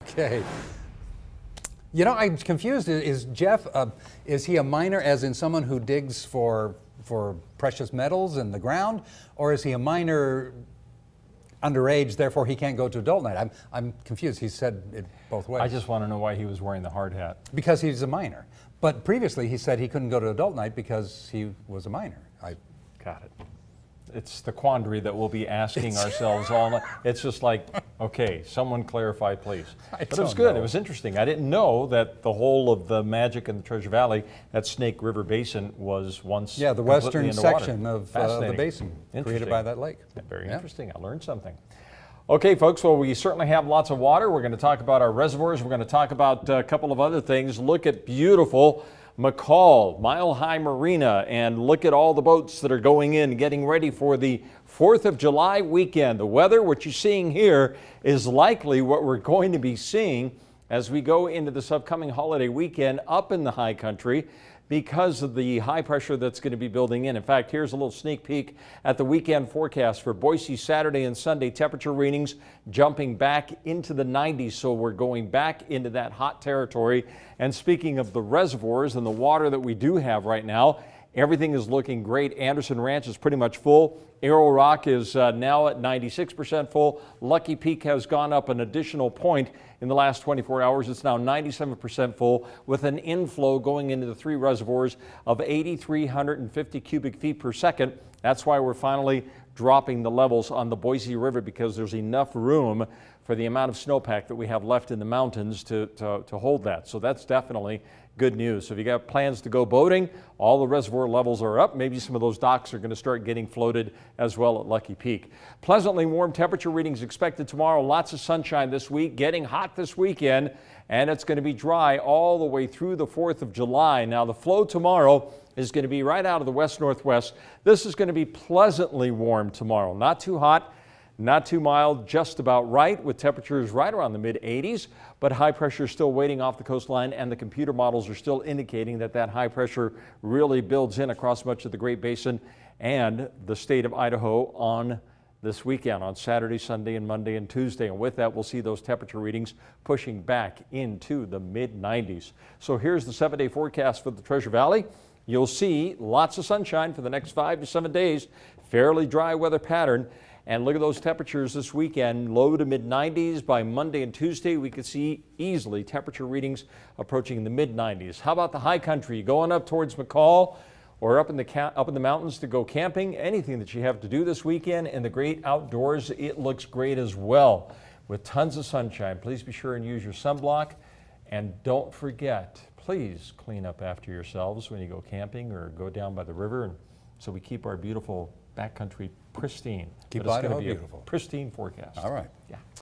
Okay. You know, I'm confused. Is Jeff, is he a miner as in someone who digs for precious metals in the ground? Or is he a miner underage, therefore he can't go to adult night? I'm confused. He said it both ways. I just want to know why he was wearing the hard hat. Because he's a miner. But previously he said he couldn't go to adult night because he was a miner. Got it. It's the quandary that we'll be asking ourselves all night. It's just like, okay, someone clarify, please. But it was good. It was interesting. I didn't know that the whole of the magic in the Treasure Valley, that Snake River Basin, was once the western section of the basin created by that lake. Very interesting. I learned something. Okay, folks, well, we certainly have lots of water. We're going to talk about our reservoirs. We're going to talk about a couple of other things. Look at beautiful McCall, Mile High Marina, and look at all the boats that are going in, getting ready for the 4th of July weekend. The weather, what you're seeing here, is likely what we're going to be seeing as we go into this upcoming holiday weekend up in the high country, because of the high pressure that's going to be building in. In fact, here's a little sneak peek at the weekend forecast for Boise. Saturday and Sunday temperature readings jumping back into the 90s, so we're going back into that hot territory. And speaking of the reservoirs and the water that we do have right now, everything is looking great. Anderson Ranch is pretty much full. Arrow Rock is now at 96% full. Lucky Peak has gone up an additional point in the last 24 hours. It's now 97% full, with an inflow going into the three reservoirs of 8,350 cubic feet per second. That's why we're finally dropping the levels on the Boise River, because there's enough room for the amount of snowpack that we have left in the mountains to hold that. So that's definitely good news. So if you got plans to go boating, all the reservoir levels are up. Maybe some of those docks are going to start getting floated as well at Lucky Peak. Pleasantly warm temperature readings expected tomorrow. Lots of sunshine this week, getting hot this weekend, and it's going to be dry all the way through the 4th of July. Now the flow tomorrow is going to be right out of the west-northwest. This is going to be pleasantly warm tomorrow. Not too hot, not too mild, just about right, with temperatures right around the mid-80s, but high pressure is still waiting off the coastline, and the computer models are still indicating that that high pressure really builds in across much of the Great Basin and the state of Idaho on this weekend, on Saturday, Sunday, and Monday and Tuesday. And with that, we'll see those temperature readings pushing back into the mid-90s. So here's the 7-day forecast for the Treasure Valley. You'll see lots of sunshine for the next 5 to 7 days, fairly dry weather pattern. And look at those temperatures this weekend, low to mid-90s. By Monday and Tuesday, we could see easily temperature readings approaching the mid-90s. How about the high country? Going up towards McCall or up in the mountains to go camping? Anything that you have to do this weekend in the great outdoors, it looks great as well, with tons of sunshine. Please be sure and use your sunblock. And don't forget, please clean up after yourselves when you go camping or go down by the river, and so we keep our beautiful backcountry pristine. Keep Idaho beautiful. Pristine forecast. All right. Yeah.